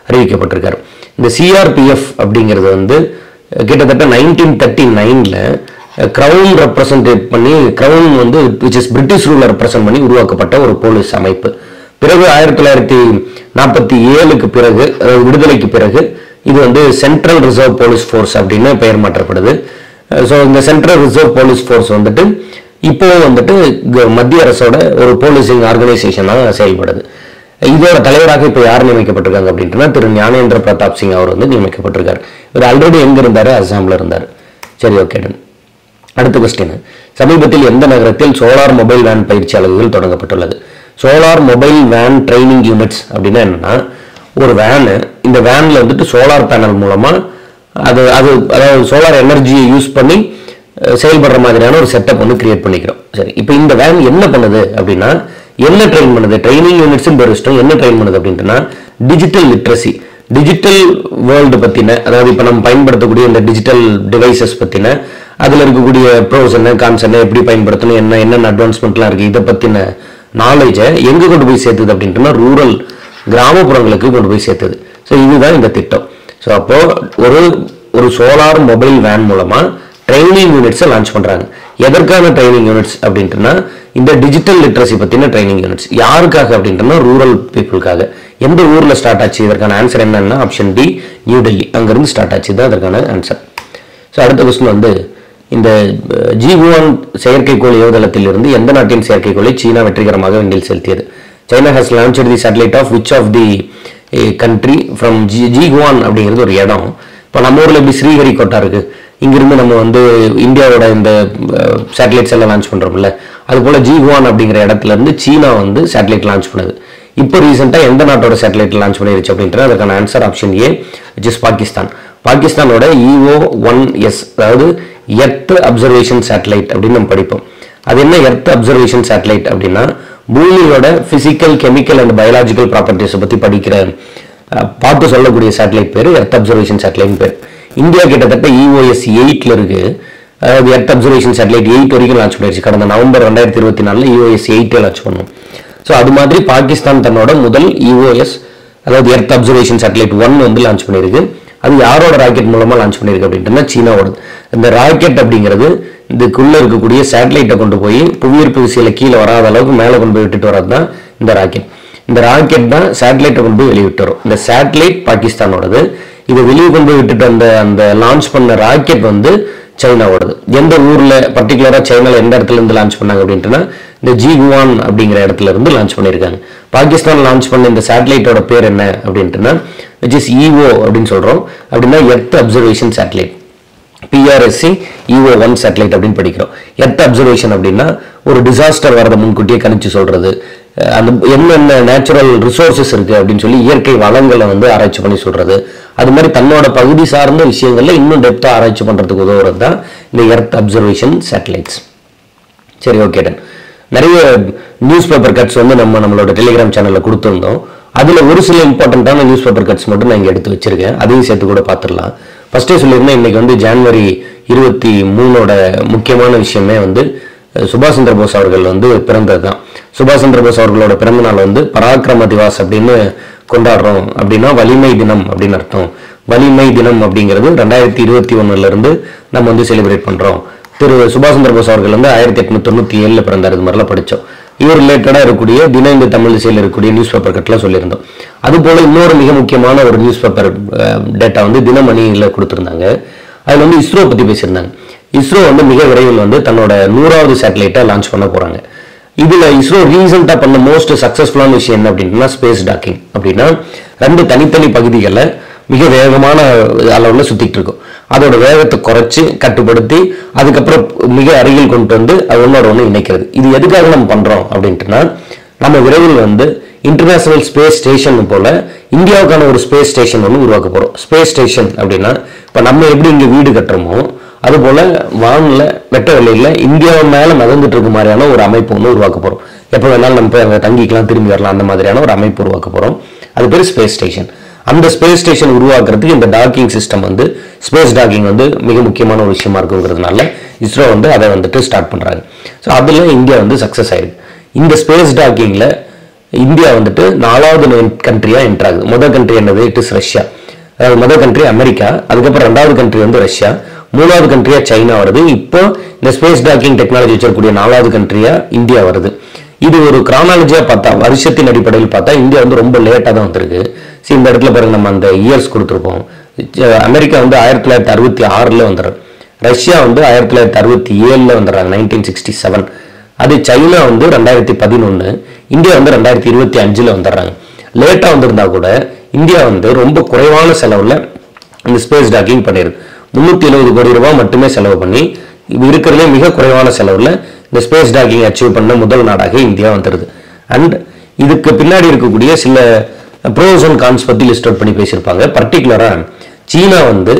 அறிவிக்கப்பட்டிருக்காரு. இந்த சிஆர்பிஎஃப் அப்படிங்கிறது வந்து கிட்டத்தட்ட 1939 கிரவுன் ரெப்ரசன்டேட் பண்ணி, கிரவுன் வந்து விச் இஸ் பிரிட்டிஷ் ரூலை ரெப்ரசன்ட் பண்ணி உருவாக்கப்பட்ட ஒரு போலீஸ் அமைப்பு. பிறகு 1947க்கு பிறகு, விடுதலைக்கு பிறகு இது வந்து சென்ட்ரல் ரிசர்வ் போலீஸ் ஃபோர்ஸ் அப்படின்னு பெயர் மாற்றப்படுது. ஸோ இந்த சென்ட்ரல் ரிசர்வ் போலீஸ் ஃபோர்ஸ் வந்துட்டு இப்போ வந்துட்டு மத்திய அரசோட ஒரு போலீசிங் ஆர்கனைசேஷனாக செயல்படுது. இதோட தலைவராக இப்போ யார் நியமிக்கப்பட்டிருக்காங்க அப்படின்னா திரு ஞானேந்திர பிரதாப் சிங் அவர் வந்து நியமிக்கப்பட்டிருக்காரு. இவர் ஆல்ரெடி எங்க இருந்தாரு? அஸ்ஸாம்ல இருந்தார். சரி, ஓகே. அடுத்த கொஸ்டின், சமீபத்தில் எந்த நகரத்தில் சோலார் மொபைல் வேன் பயிற்சி அலகுகள் தொடங்கப்பட்டுள்ளது? Solar mobile van training units அப்படின்னா என்னன்னா, ஒரு வேனு, இந்த வேன்ல வந்துட்டு சோலார் பேனல் மூலமா அதாவது சோலார் எனர்ஜியை யூஸ் பண்ணி செயல்படுற மாதிரியான ஒரு செட்டப் வந்து கிரியேட் பண்ணிக்கிறோம். சரி, இப்போ இந்த வேன் என்ன பண்ணுது அப்படின்னா, என்ன ட்ரெயின் பண்ணுது? ட்ரைனிங் யூனிட்ஸ் பெருஸ்டம் என்ன ட்ரெயின் பண்ணுது அப்படின்னா, டிஜிட்டல் லிட்ரஸி, டிஜிட்டல் வேர்ல்டு பத்தின, அதாவது இப்போ நம்ம பயன்படுத்தக்கூடிய இந்த டிஜிட்டல் டிவைசஸ் பத்தின, அதுல இருக்கக்கூடிய ப்ரோஸ் என்ன, கான்ஸ் என்ன, எப்படி பயன்படுத்தணும், என்னென்ன அட்வான்ஸ்மெண்ட்லாம் இருக்கு, இதை பத்தின நாலேஜை எங்க கொண்டு போய் சேர்த்துது அப்படின்னா ரூரல் கிராமப்புறங்களுக்கு கொண்டு போய் சேர்த்துது. ஸோ இதுதான் இந்த திட்டம். ஸோ அப்போ ஒரு சோலார் மொபைல் வேன் மூலமா ட்ரைனிங் யூனிட்ஸை லான்ச் பண்றாங்க. எதற்கான ட்ரைனிங் யூனிட்ஸ் அப்படின்ட்டுனா இந்த டிஜிட்டல் லிட்ரஸி பத்தின ட்ரைனிங் யூனிட்ஸ். யாருக்காக அப்படின்ட்டுனா ரூரல் பீப்புளுக்காக. எந்த ஊர்ல ஸ்டார்ட் ஆச்சு? இதற்கான ஆன்சர் என்னன்னா ஆப்ஷன் டி நியூ டெல்லி. அங்கிருந்து ஸ்டார்ட் ஆச்சு தான் அதற்கான ஆன்சர். ஸோ அடுத்த கொஸ்டின் வந்து இந்த ஜிகுவான் செயற்கைக்கோள் ஏவுதளத்தில் இருந்து எந்த நாட்டின் செயற்கைக்கோளை சீனா வெற்றிகரமாக விண்ணில் செலுத்தியது? China has launched the satellite of which of the country from Jiuquan அப்படிங்கிறது ஒரு இடம். இப்போ நம்ம ஊரில் எப்படி ஸ்ரீஹரிகோட்டா இருக்கு, இங்கிருந்து நம்ம வந்து இந்தியாவோட இந்த சேட்டலைட்ஸ் எல்லாம் லான்ச் பண்றோம்ல, அது போல ஜிகுவான் அப்படிங்கிற இடத்துல இருந்து சீனா வந்து சேட்டலைட் லான்ச் பண்ணுது. இப்போ ரீசெண்டாக எந்த நாட்டோட சேட்டலைட் லான்ச் பண்ணிருச்சு அப்படின்றது அதுக்கான answer option A which is Pakistan. பாகிஸ்தானோட EO-1S, அதாவது எர்த் அப்சர்வேஷன் சேட்டலைட் அப்படின்னு நம்ம படிப்போம். அது என்ன எர்த் அப்சர்வேஷன் சேட்டலைட் அப்படின்னா, பூமியோட பிசிக்கல், கெமிக்கல் அண்ட் பயாலஜிக்கல் ப்ராப்பர்ட்டிஸை பற்றி பார்த்து சொல்லக்கூடிய சேட்டலைட் பேர் எர்த் அப்சர்வேஷன் சேட்டலைட் பேர். இந்தியா கிட்டத்தட்ட EOS-8 இருக்கு. அதாவது எர்த் அப்சர்வேஷன் சேட்டலைட் 8 வரைக்கும் லான்ச் பண்ணிருச்சு. கடந்த நவம்பர் 2024 EOS-8 லான்ச் பண்ணோம். ஸோ அது மாதிரி பாகிஸ்தான் தன்னோட முதல் EOS, அதாவது எர்த் அப்சர்வேஷன் சேட்டலைட் 1 வந்து லான்ச் பண்ணியிருக்கு. அது யாரோட ராக்கெட் மூலமா லான்ச் பண்ணியிருக்கு அப்படின்னா சீனாவோட. இந்த ராக்கெட் அப்படிங்கிறது இதுக்குள்ள இருக்கக்கூடிய சேட்டலைட்டை கொண்டு போய் புவியீர்ப்பு விசையில கீழே வராத அளவுக்கு மேலே கொண்டு போய் விட்டுட்டு வரது தான் இந்த ராக்கெட். இந்த ராக்கெட் தான் சேட்டலைட்டை கொண்டு போய் வெளியிட்டு வரும். இந்த சேட்டலைட் பாகிஸ்தானோடது. இதை வெளியே கொண்டு போய் விட்டுட்டு அந்த லான்ச் பண்ண ராக்கெட் வந்து சைனாவோடது. எந்த ஊர்ல பர்டிகுலரா சைனால எந்த இடத்துல இருந்து லான்ச் பண்ணாங்க அப்படின்ட்டுனா இந்த ஜிகுவான் அப்படிங்கிற இடத்துல இருந்து லான்ச் பண்ணியிருக்காங்க. பாகிஸ்தான் லான்ச் பண்ண இந்த சேட்டலைட்டோட பேர் என்ன அப்படின்ட்டுனா விச் இஸ் EO அப்படின்னு சொல்றோம். அப்படின்னா earth observation satellite, PRSC EO-1 satellite அப்படின்னு படிக்கிறோம். எர்த் அப்சர்வேஷன் அப்படின்னா ஒரு டிசாஸ்டர் வரதை முன்கூட்டியே கணிச்சு சொல்றது, அந்த என்னென்ன நேச்சுரல் ரிசோர்சஸ் இருக்கு அப்படின்னு சொல்லி இயற்கை வளங்களை வந்து ஆராய்ச்சி பண்ணி சொல்றது, அது மாதிரி தன்னோட பகுதி சார்ந்த விஷயங்கள்ல இன்னும் டெப்தா ஆராய்ச்சி பண்றதுக்கு உதவுறது தான் இந்த எர்த் அப்சர்வேஷன் சேட்டலைட்ஸ். சரி, ஓகே டன். நிறைய நியூஸ் பேப்பர் கட்ஸ் வந்து நம்மளோட டெலிகிராம் சேனல்ல கொடுத்துருந்தோம். அதுல ஒரு சில இம்பார்ட்டன்டான நியூஸ் பேப்பர் கட்ஸ் மட்டும் நான் இங்க எடுத்து வச்சிருக்கேன். அதையும் சேர்த்து கூட பார்த்துடலாம். ஃபர்ஸ்டே சொல்லியிருந்தேன், இன்னைக்கு வந்து ஜனவரி 23 முக்கியமான விஷயமே வந்து சுபாஷ் சந்திர போஸ் அவர்கள் வந்து பிறந்தது தான். சுபாஷ் சந்திர போஸ் அவர்களோட பிறந்த நாள் வந்து பராக்கிரம திவாஸ் அப்படின்னு கொண்டாடுறோம். அப்படின்னா வலிமை தினம் அப்படின்னு அர்த்தம். வலிமை தினம் அப்படிங்கிறது 2021 இருந்து நம்ம வந்து செலிப்ரேட் பண்றோம். திரு சுபாஷ் சந்திர போஸ் அவர்கள் வந்து 1897 பிறந்தார். இது மாதிரிலாம் படித்தோம். இவர் ரிலேட்டடா இருக்கக்கூடிய தினம் இந்த தமிழ் திசையில் இருக்கக்கூடிய நியூஸ் பேப்பர் கட்டில் சொல்லியிருந்தோம். அது போல இன்னொரு மிக முக்கியமான ஒரு நியூஸ் பேப்பர் டேட்டா வந்து தினமணியில கொடுத்திருந்தாங்க. அதுல வந்து இஸ்ரோ பத்தி பேசியிருந்தாங்க. இஸ்ரோ வந்து மிக விரைவில் வந்து தன்னோட 100வது சேட்டலைட்டை லான்ச் பண்ண போறாங்க. இதுல இஸ்ரோ ரீசெண்டா பண்ண மோஸ்ட் சக்சஸ்ஃபுல்லான விஷயம் என்ன அப்படின்னா ஸ்பேஸ் டாக்கிங். அப்படின்னா 2 தனித்தனி பகுதிகளை மிக வேகமான அளவுல சுத்திட்டு இருக்கும். அதோட வேகத்தை குறைச்சு கட்டுப்படுத்தி அதுக்கப்புறம் மிக அருகில் கொண்டு வந்து அது ஒன்னோட ஒன்று இணைக்கிறது. இது எதுக்காக நம்ம பண்றோம் அப்படின்ட்டுனா, நம்ம விரைவில் வந்து இன்டர்நேஷனல் ஸ்பேஸ் ஸ்டேஷன் போல இந்தியாவுக்கான ஒரு ஸ்பேஸ் ஸ்டேஷன் ஒன்று உருவாக்க போறோம். ஸ்பேஸ் ஸ்டேஷன் அப்படின்னா இப்போ நம்ம எப்படி இங்க வீடு கட்டுறோமோ அது போல வானில் வெட்ட வெளியில இந்தியா மேல மிதந்துட்டு இருக்க மாதிரியான ஒரு அமைப்பு ஒன்று உருவாக்க போறோம். எப்போ வேணாலும் நம்ம அங்கே தங்கிக்கலாம், திரும்பி வரலாம், அந்த மாதிரியான ஒரு அமைப்பு உருவாக்க போறோம். அது பேர் ஸ்பேஸ் ஸ்டேஷன். அந்த ஸ்பேஸ் ஸ்டேஷன் உருவாக்குறதுக்கு இந்த டாக்கிங் சிஸ்டம் வந்து ஸ்பேஸ் டாக்கிங் வந்து மிக முக்கியமான ஒரு விஷயமா இருக்குங்கிறதுனால இஸ்ரோ வந்து அதை வந்துட்டு ஸ்டார்ட் பண்றாங்க. ஸோ அதுல இந்தியா வந்து சக்சஸ் ஆயிருக்கு. இந்த ஸ்பேஸ் டாக்கிங்ல இந்தியா வந்துட்டு 4வது கண்ட்ரியா என்டர் ஆகுது. முதல் கண்ட்ரி என்னது? It is Russia. அதாவது முதல் கண்ட்ரி அமெரிக்கா, அதுக்கப்புறம் 2வது கண்ட்ரி வந்து ரஷ்யா, 3வது கண்ட்ரியா சைனா வருது. இப்போ இந்த ஸ்பேஸ் டாக்கிங் டெக்னாலஜி வச்சிருக்கக்கூடிய 4வது கண்ட்ரியா இந்தியா வருது. இது ஒரு கிரானாலஜியா பார்த்தா, வருஷத்தின் அடிப்படையில் பார்த்தா இந்தியா வந்து ரொம்ப லேட்டா தான் வந்திருக்கு. சரி, இந்த இடத்துல பாருங்க, நம்ம அந்த இயர்ஸ் கொடுத்துருப்போம். அமெரிக்கா வந்து 1966 வந்துடுறாங்க. ரஷ்யா வந்து 1967 வந்துடுறாங்க, 1967. அது சைனா வந்து 2011, இந்தியா வந்து 2025 வந்துடுறாங்க. லேட்டா வந்திருந்தா கூட இந்தியா வந்து ரொம்ப குறைவான செலவுல இந்த ஸ்பேஸ் டாக்கிங் பண்ணிடுது. 370 கோடி ரூபாய் மட்டுமே செலவு பண்ணி இருக்கிறதுலே மிக குறைவான செலவுல இந்த ஸ்பேஸ் டாக்கிங் அச்சீவ் பண்ண முதல் நாடாக இந்தியா வந்துருது. அண்ட் இதுக்கு பின்னாடி இருக்கக்கூடிய சில ப்ரோஸ் அண்ட் கான்ஸ் பத்தி லிஸ்ட் அவுட் பண்ணி பேசியிருப்பாங்க. பர்டிகுலரா சீனா வந்து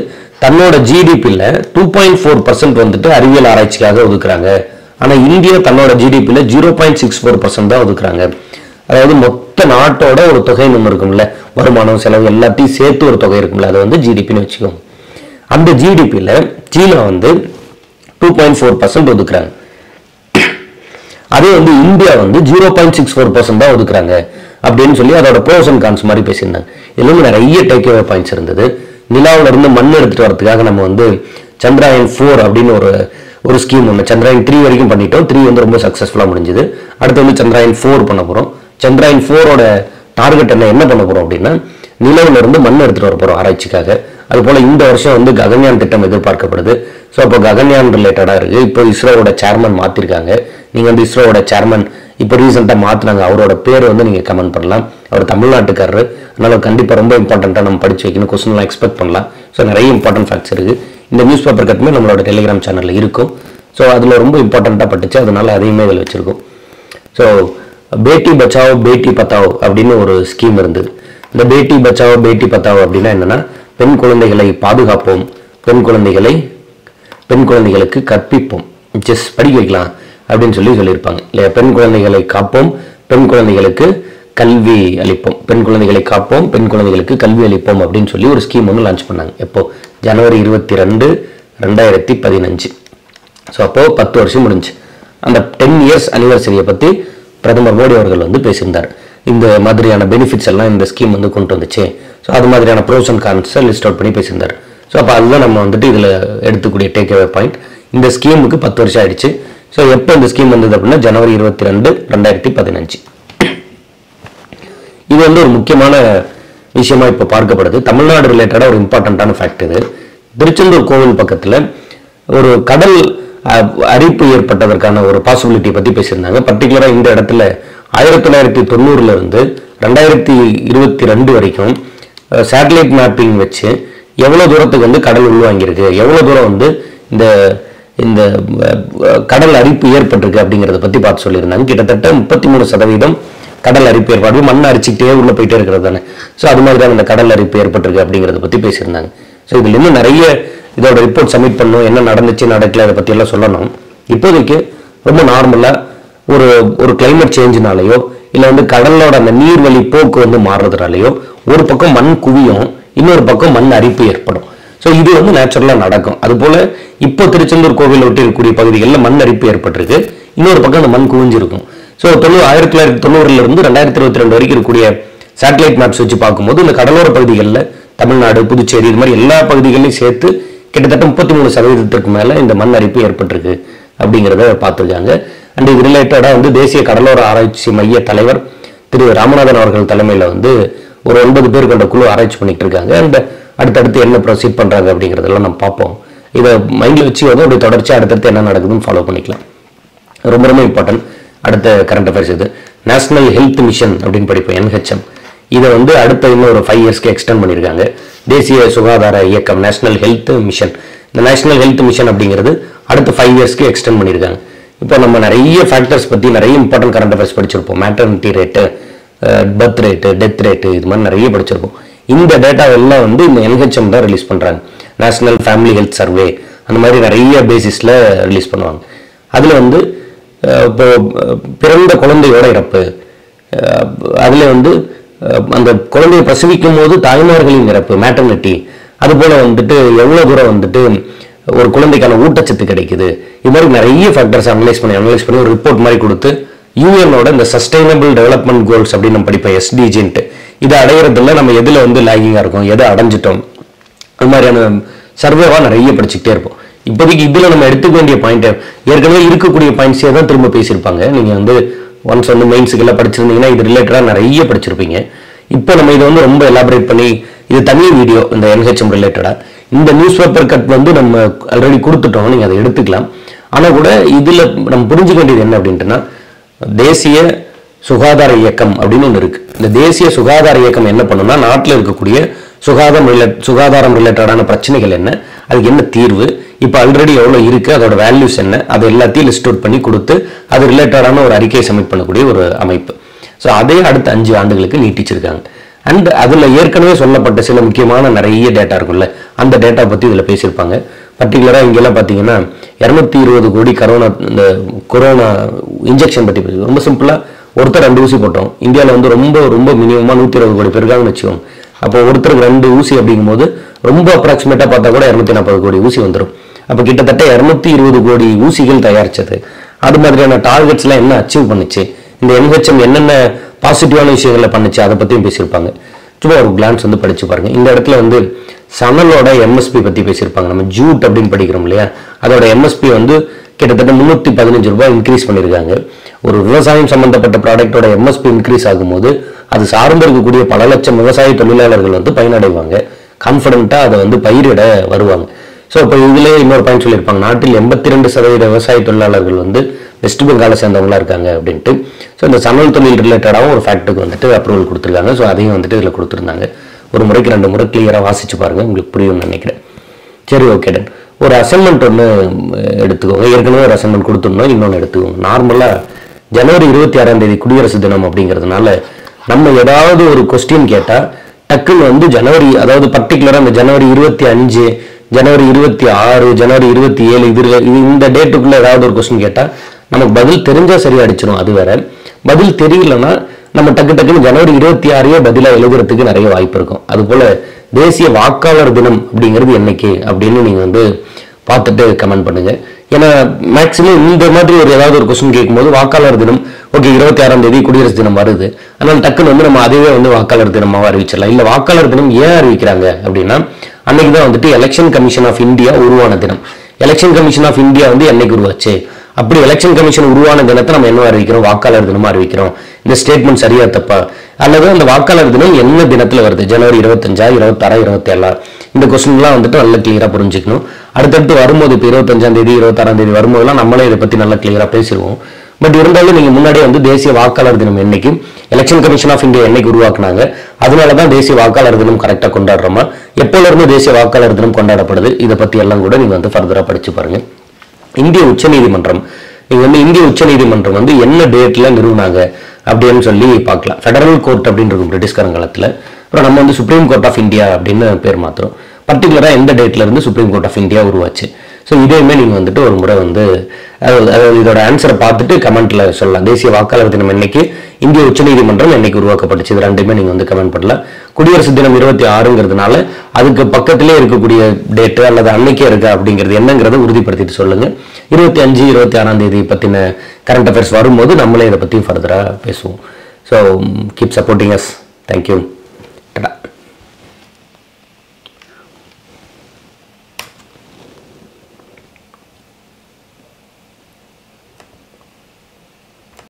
தன்னோட ஜிடிபியில் 2.4% வந்துட்டு அறிவியல் ஆராய்ச்சிக்காக ஒதுக்குறாங்க. ஆனா இந்தியா தன்னோட ஜிடிபியில் 0.64% தான் ஒதுக்குறாங்க. அதாவது மொத்த நாட்டோட ஒரு தொகை ஒன்று இருக்கும்ல, வருமானம் செலவு எல்லாத்தையும் சேர்த்து ஒரு தொகை இருக்கும்ல, அது வந்து ஜிடிபின்னு வச்சுக்கோங்க. அந்த ஜிடிபியில் சீனா வந்து 2.4% ஒதுக்குறாங்க. அதே வந்து இந்தியா வந்து 0.64% தான் ஒதுக்குறாங்க அப்படின்னு சொல்லி அதோட ப்ரோஸ் அண்ட் கான்ஸ் மாதிரி பேசியிருந்தாங்க. இதுல நிறைய டேக் அவே பாயிண்ட்ஸ் இருந்தது. நிலாவில இருந்து மண் எடுத்துட்டு வரதுக்காக நம்ம வந்து சந்திராயன் 4 அப்படின்னு ஒரு ஸ்கீம் ஒன்று சந்திராயன் 3 வரைக்கும் பண்ணிட்டோம். 3 வந்து ரொம்ப சக்சஸ்ஃபுல்லா முடிஞ்சது. அடுத்து வந்து சந்திராயன் 4 பண்ண போறோம். சந்திராயன் 4ஓட டார்கெட் என்ன பண்ண போறோம் அப்படின்னா, நிலவுல இருந்து மண் எடுத்துட்டு வர போறோம் ஆராய்ச்சிக்காக. அது போல இந்த வருஷம் வந்து ககன்யான் திட்டம் எதிர்பார்க்கப்படுது. ஸோ அப்போ ககன்யான் ரிலேட்டடா இருக்கு. இப்போ இஸ்ரோவோட சேர்மன் மாத்திருக்காங்க. நீங்க வந்து இஸ்ரோவோட சேர்மன் இப்போ ரீசெண்டா மாத்தினாங்க. அவரோட பேர் வந்து நீங்க கமெண்ட் பண்ணலாம். அவர் தமிழ்நாட்டுக்காரரு, அதனால கண்டிப்பா ரொம்ப இம்பார்ட்டன்டா நம்ம படிச்சு வைக்கணும். கொஸ்டின்லாம் எக்ஸ்பெக்ட் பண்ணலாம். ஸோ நிறைய இம்பார்ட்டன்ட் ஃபேக்ட்ஸ் இருக்கு. இந்த நியூஸ் பேப்பர் கட்டுமே நம்மளோட டெலிகிராம் சேனல்ல இருக்கும். ஸோ அதுல ரொம்ப இம்பார்ட்டன்டா பட்டுச்சு, அதனால அதையுமே இதில் வச்சிருக்கோம். ஸோ பேட்டி பச்சாவோ பேட்டி பத்தாவோ அப்படின்னு ஒரு ஸ்கீம் இருந்தது. இந்த பேட்டி பச்சாவோ பேட்டி பத்தாவோ அப்படின்னா என்னன்னா, பெண் குழந்தைகளை பாதுகாப்போம், பெண் குழந்தைகளுக்கு கற்பிப்போம், ஜஸ்ட் படிக்க வைக்கலாம் அப்படின்னு சொல்லியிருப்பாங்க இல்லையா. பெண் குழந்தைகளை காப்போம், பெண் குழந்தைகளுக்கு கல்வி அளிப்போம், பெண் குழந்தைகளை காப்போம், பெண் குழந்தைகளுக்கு கல்வி அளிப்போம் அப்படின்னு சொல்லி ஒரு ஸ்கீம் ஒன்று லான்ச் பண்ணாங்க. எப்போ? ஜனவரி 22, 2015. ஸோ அப்போ 10 வருஷம் முடிஞ்சு. அந்த 10 இயர்ஸ் அனிவர்சரியை பத்தி பிரதமர் மோடி அவர்கள் வந்து பேசியிருந்தார். இந்த மாதிரியான பெனிஃபிட்ஸ் எல்லாம் இந்த ஸ்கீம் வந்து கொண்டு வந்துச்சு. ஸோ அது மாதிரியான ப்ரோஸ் அண்ட் கான்ஸை லிஸ்ட் அவுட் பண்ணி பேசியிருந்தார். ஸோ அப்போ அதுதான் நம்ம வந்துட்டு இதில் எடுத்துக்கூடிய டேக் அவே பாயிண்ட். இந்த ஸ்கீமுக்கு 10 வருஷம் ஆயிடுச்சு. ஸோ எப்போ இந்த ஸ்கீம் வந்தது அப்படின்னா ஜனவரி 22, 2015. இது வந்து ஒரு முக்கியமான விஷயமா இப்போ பார்க்கப்படுது. தமிழ்நாடு ரிலேட்டடா ஒரு இம்பார்ட்டன்டான ஃபேக்ட் இது. திருச்செந்தூர் கோவில் பக்கத்தில் ஒரு கடல் அரிப்பு ஏற்பட்டதற்கான ஒரு பாசிபிலிட்டி பத்தி பேசியிருந்தாங்க. பர்டிகுலரா இந்த இடத்துல 1990 இருந்து 2022 வரைக்கும் சேட்டலைட் மேப்பிங் வச்சு எவ்வளவு தூரத்துக்கு வந்து கடல் உள்வாங்கியிருக்கு, எவ்வளவு தூரம் வந்து இந்த இந்த கடல் அரிப்பு ஏற்பட்டிருக்கு அப்படிங்கிறத பத்தி பார்த்து சொல்லியிருந்தாங்க. கிட்டத்தட்ட 33% கடல் அரிப்பு ஏற்பாடு, மண் அரிச்சுக்கிட்டே உள்ள போயிட்டே இருக்கிறது தானே. ஸோ அது மாதிரி தான் இந்த கடல் அரிப்பு ஏற்பட்டிருக்கு அப்படிங்கிறத பத்தி பேசியிருந்தாங்க. ஸோ இதுல இன்னும் நிறைய இதோட ரிப்போர்ட் சப்மிட் பண்ணணும், என்ன நடந்துச்சு நடக்கல அதை பத்தி எல்லாம் சொல்லணும். இப்போதைக்கு ரொம்ப நார்மலா ஒரு கிளைமேட் சேஞ்சினாலேயோ இல்லை வந்து கடலோட அந்த நீர்வழி போக்கு வந்து மாறுறதுனாலையோ ஒரு பக்கம் மண் குவியும், இன்னொரு பக்கம் மண் அரிப்பு ஏற்படும். ஸோ இது வந்து நேச்சுரலா நடக்கும். அது போல இப்போ திருச்செந்தூர் கோவில் ஒட்டி இருக்கக்கூடிய பகுதிகளில் மண் அரிப்பு ஏற்பட்டிருக்கு. இன்னொரு பக்கம் அந்த மண் குவிஞ்சிருக்கும். ஸோ 1990 இருந்து 2022 வரைக்கும் இருக்கக்கூடிய சேட்டலைட் மேப்ஸ் வச்சு பார்க்கும்போது இந்த கடலோர பகுதிகளில் தமிழ்நாடு, புதுச்சேரி இது மாதிரி எல்லா பகுதிகளையும் சேர்த்து கிட்டத்தட்ட 33% மேல இந்த மண் அரிப்பு ஏற்பட்டிருக்கு அப்படிங்கிறத பார்த்துருக்காங்க. அண்ட் இது ரிலேட்டடாக வந்து தேசிய கடலோர ஆராய்ச்சி மைய தலைவர் திரு ராமநாதன் அவர்கள் தலைமையில் வந்து ஒரு 9 பேர் கொண்ட குழு ஆராய்ச்சி பண்ணிட்டு இருக்காங்க. அண்ட் அடுத்தடுத்து என்ன ப்ரொசீட் பண்றாங்க அப்படிங்கிறதெல்லாம் நம்ம பார்ப்போம். இதை மைண்டில் வச்சு வந்து அப்படி தொடர்ச்சி அடுத்தடுத்து என்ன நடக்குதுன்னு ஃபாலோ பண்ணிக்கலாம். ரொம்ப ரொம்ப இம்பார்ட்டன்ட். அடுத்த கரண்ட் அஃபேர்ஸ் இது நேஷனல் ஹெல்த் மிஷன் அப்படின்னு படிப்போம், NHM. இதை வந்து அடுத்த இன்னும் ஒரு 5 இயர்ஸ்க்கு எக்ஸ்டெண்ட் பண்ணியிருக்காங்க. தேசிய சுகாதார இயக்கம் நேஷனல் ஹெல்த் மிஷன். இந்த நேஷனல் ஹெல்த் மிஷன் அப்படிங்கிறது அடுத்த 5 இயர்ஸ்க்கு எக்ஸ்டெண்ட் பண்ணியிருக்காங்க. இப்போ நம்ம நிறைய ஃபேக்டர்ஸ் பற்றி நிறைய இம்பார்ட்டன்ட் கரண்ட் அஃபேர்ஸ் படிச்சிருப்போம். Maternity rate, birth rate, death rate, இது மாதிரி நிறைய படிச்சிருப்போம். இந்த டேட்டா எல்லாம் வந்து இந்த NHM தான் ரிலீஸ் பண்ணுறாங்க. நேஷனல் ஃபேமிலி ஹெல்த் சர்வே அந்த மாதிரி நிறைய பேசிஸில் ரிலீஸ் பண்ணுவாங்க. அதில் வந்து இப்போ பிறந்த குழந்தையோட இறப்பு, அதில் வந்து அந்த குழந்தையை பிரசவிக்கும் போது தாய்மார்களின் இறப்பு, மேட்டர்னிட்டி, அது போல வந்துட்டு எவ்வளோ தூரம் வந்துட்டு ஒரு குழந்தைக்கான ஊட்டச்சத்து கிடைக்குது, இது மாதிரி நிறைய ஃபேக்டர்ஸ் அனலைஸ் பண்ணி ஒரு ரிப்போர்ட் மாதிரி கொடுத்து யூஎனோட இந்த சஸ்டைனபிள் டெவலப்மெண்ட் கோல்ஸ் அப்படின்னு நம்ம படிப்போம், SDGன்ட்டு. இதை அடையிறதுல நம்ம எதில் வந்து லேகிங்காக இருக்கும், எதை அடைஞ்சிட்டோம், அது மாதிரியான சர்வேவாக நிறைய படிச்சுக்கிட்டே இருப்போம். இப்போதைக்கு இதில் நம்ம எடுத்துக்க வேண்டிய பாயிண்ட் ஏற்கனவே இருக்கக்கூடிய பாயிண்ட்ஸே தான் திரும்ப பேசியிருப்பாங்க. நீங்கள் வந்து ஒன்ஸ் வந்து மெயின்ஸுக்கெல்லாம் படிச்சிருந்தீங்கன்னா இது ரிலேட்டடாக நிறைய படிச்சிருப்பீங்க. இப்போ நம்ம இதை வந்து ரொம்ப எலாபரேட் பண்ணி இது தனி வீடியோ இந்த NHM ரிலேட்டடாக. இந்த நியூஸ் பேப்பர் கட் வந்து நம்ம ஆல்ரெடி கொடுத்துட்டோம், நீங்கள் அதை எடுத்துக்கலாம். ஆனால் கூட இதில் நம்ம புரிஞ்சுக்க வேண்டியது என்ன அப்படின்ட்டுனா தேசிய சுகாதார இயக்கம் அப்படின்னு ஒன்று இருக்குது. இந்த தேசிய சுகாதார இயக்கம் என்ன பண்ணுன்னா நாட்டில் இருக்கக்கூடிய சுகாதாரம் ரிலேட்டடான பிரச்சனைகள் என்ன, அதுக்கு என்ன தீர்வு, இப்போ ஆல்ரெடி எவ்வளோ இருக்குது, அதோட வேல்யூஸ் என்ன, அதை எல்லாத்தையும் லிஸ்ட் அவுட் பண்ணி கொடுத்து அது ரிலேட்டடான ஒரு அறிக்கையை சப்மிட் பண்ணக்கூடிய ஒரு அமைப்பு. ஸோ அதே அடுத்த 5 ஆண்டுகளுக்கு நீட்டிச்சிருக்காங்க. அண்ட் அதில் ஏற்கனவே சொல்லப்பட்ட சில முக்கியமான நிறைய டேட்டா இருக்குல்ல, அந்த டேட்டா பற்றி இதில் பேசியிருப்பாங்க. பர்டிகுலராக இங்கெல்லாம் பார்த்தீங்கன்னா 220 கோடி இந்த கொரோனா இன்ஜெக்ஷன் பற்றி பேசுவோம். ரொம்ப சிம்பிளாக ஒருத்தர் 2 ஊசி போட்டோம். இந்தியாவில் வந்து ரொம்ப ரொம்ப மினிமமாக 120 கோடி பேருக்காங்கன்னு வச்சுக்கோங்க. அப்போ ஒருத்தருக்கு 2 ஊசி அப்படிங்கும்போது ரொம்ப அப்ராக்சிமேட்டாக பார்த்தா கூட 240 கோடி ஊசி வந்துடும். அப்போ கிட்டத்தட்ட 220 கோடி ஊசிகள் தயாரிச்சது. அது மாதிரியான டார்கெட்ஸ்லாம் என்ன அச்சீவ் பண்ணுச்சு, இந்த NHM என்னென்ன பாசிட்டிவான விஷயங்களை பண்ணுச்சு, அதை பற்றியும் பேசியிருப்பாங்க. சும்மா ஒரு கிளான்ஸ் வந்து படிச்சு பாருங்க. இந்த இடத்துல வந்து சணலோட MSP பற்றி பேசியிருப்பாங்க. நம்ம ஜூட் அப்படின்னு படிக்கிறோம் இல்லையா, அதோட MSP வந்து கிட்டத்தட்ட 315 ரூபாய் இன்க்ரீஸ் பண்ணியிருக்காங்க. ஒரு விவசாயம் சம்பந்தப்பட்ட ப்ராடக்டோட MSP இன்க்ரீஸ் ஆகும்போது அது சார்ந்து இருக்கக்கூடிய பல லட்சம் விவசாய தொழிலாளர்கள் வந்து பயனடைவாங்க, கான்ஃபிடென்ட்டாக அதை வந்து பயிரிட வருவாங்க. ஸோ இப்போ இதுலேயே இன்னொரு பாயிண்ட் சொல்லியிருப்பாங்க, நாட்டில் 82% விவசாய தொழிலாளர்கள் வந்து வெஸ்ட் பெங்காலை சேர்ந்தவங்களா இருக்காங்க அப்படின்ட்டு. ஸோ இந்த சணல் தொழில் ரிலேட்டடாகவும் ஒரு ஃபேக்ட்டுக்கு வந்துட்டு அப்ரூவல் கொடுத்துருக்காங்க. ஸோ அதையும் வந்துட்டு இதில் கொடுத்துருந்தாங்க. ஒரு முறைக்கு 2 முறை கிளியராக வாசிச்சு பாருங்கள், உங்களுக்கு புரியும்னு நினைக்கிறேன். சரி, ஓகே டன். ஒரு அசைன்மெண்ட் ஒன்று எடுத்துக்கோங்க. ஏற்கனவே ஒரு அசைன்மெண்ட் கொடுத்துருந்தோம், இன்னொன்று எடுத்துக்கோங்க. நார்மலாக ஜனவரி 26 குடியரசு தினம் அப்படிங்கிறதுனால நம்ம ஏதாவது ஒரு கொஸ்டின் கேட்டால் டக்குன்னு வந்து ஜனவரி, அதாவது பர்டிகுலராக இந்த ஜனவரி 25, ஜனவரி 26, ஜனவரி 27 இது இந்த டேட்டுக்குள்ளே ஏதாவது ஒரு கொஸ்டின் கேட்டால் நமக்கு பதில் தெரிஞ்சால் சரியா அடிச்சிடும். அது வேற, பதில் தெரியலன்னா நம்ம டக்குன்னு ஜனவரி 26 பதிலாக எழுதுறதுக்கு நிறைய வாய்ப்பு இருக்கும். அதுபோல் தேசிய வாக்காளர் தினம் அப்படிங்கிறது என்னைக்கு அப்படின்னு நீங்கள் வந்து பார்த்துட்டு கமெண்ட் பண்ணுங்க. ஏன்னா மேக்சிமம் இந்த மாதிரி ஒரு ஏதாவது ஒரு கொஸ்டின் கேட்கும்போது வாக்காளர் தினம் ஓகே 26 குடியரசு தினம் வருது, அதனால டக்குன்னு வந்து நம்ம அதுவே வந்து வாக்காளர் தினமாக அறிவிச்சிடலாம். இல்லை வாக்காளர் தினம் ஏன் அறிவிக்கிறாங்க அப்படின்னா அன்னைக்கு தான் வந்துட்டு எலெக்ஷன் கமிஷன் ஆஃப் இந்தியா உருவான தினம். எலெக்ஷன் கமிஷன் ஆஃப் இந்தியா வந்து என்னைக்கு உருவாச்சு, அப்படி எலெக்ஷன் கமிஷன் உருவான தினத்தை நம்ம என்ன அறிவிக்கிறோம், வாக்காளர் தினமா அறிவிக்கிறோம். இந்த ஸ்டேட்மெண்ட் சரியா தப்பா, அல்லது அந்த வாக்காளர் தினம் என்ன தினத்துல வருது, ஜனவரி 25, 26, 27, இந்த கொஸ்டின்லாம் வந்துட்டு நல்லா கிளியரா புரிஞ்சுக்கணும். அடுத்தடுத்து வரும்போது இப்போ 25 26 வரும்போதெல்லாம் நம்மளே இதை பத்தி நல்லா கிளியரா பேசிடுவோம். பட் இருந்தாலும் நீங்க முன்னாடியே வந்து தேசிய வாக்காளர் தினம் என்னைக்கு, எலெக்ஷன் கமிஷன் ஆஃப் இந்தியா என்னைக்கு உருவாக்குனாங்க, அதனாலதான் தேசிய வாக்காளர் தினம் கரெக்டா கொண்டாடுறோமா, எப்போல இருந்து தேசிய வாக்காளர் தினம் கொண்டாடப்படுது, இதை பத்தி எல்லாம் கூட நீங்க வந்து ஃபர்தரா படிச்சு பாருங்க. இந்திய உச்சநீதிமன்றம், நீங்க வந்து இந்திய உச்சநீதிமன்றம் வந்து என்ன டேட்ல நிறுவனாங்க அப்படின்னு சொல்லி பார்க்கலாம். ஃபெடரல் கோர்ட் அப்படின்னு இருக்கும் பிரிட்டிஷ்காரன் காலத்துல. அப்புறம் நம்ம வந்து சுப்ரீம் கோர்ட் ஆஃப் இந்தியா அப்படின்னு பேர் மாத்திரம். பர்டிகுலரா எந்த டேட்ல இருந்து சுப்ரீம் கோர்ட் ஆஃப் இந்தியா உருவாச்சு. ஸோ இதையுமே நீங்கள் வந்துட்டு ஒரு முறை வந்து அதாவது இதோட ஆன்சரை பார்த்துட்டு கமெண்ட்ல சொல்லலாம். தேசிய வாக்காளர் தினம் என்னைக்கு, இந்திய உச்சநீதிமன்றம் என்னைக்கு உருவாக்கப்பட்டுச்சு, இது ரெண்டுமே நீங்கள் வந்து கமெண்ட் பண்ணலாம். குடியரசு தினம் 26ங்கிறதுனால அதுக்கு பக்கத்திலே இருக்கக்கூடிய டேட்டு அல்லது அன்னைக்கே இருக்கா அப்படிங்கிறது என்னங்கிறத உறுதிப்படுத்திட்டு சொல்லுங்க. 25, 26 பற்றின கரண்ட் அஃபேர்ஸ் வரும்போது நம்மளே இதை பற்றி ஃபர்தராக பேசுவோம். So keep supporting us. Thank you.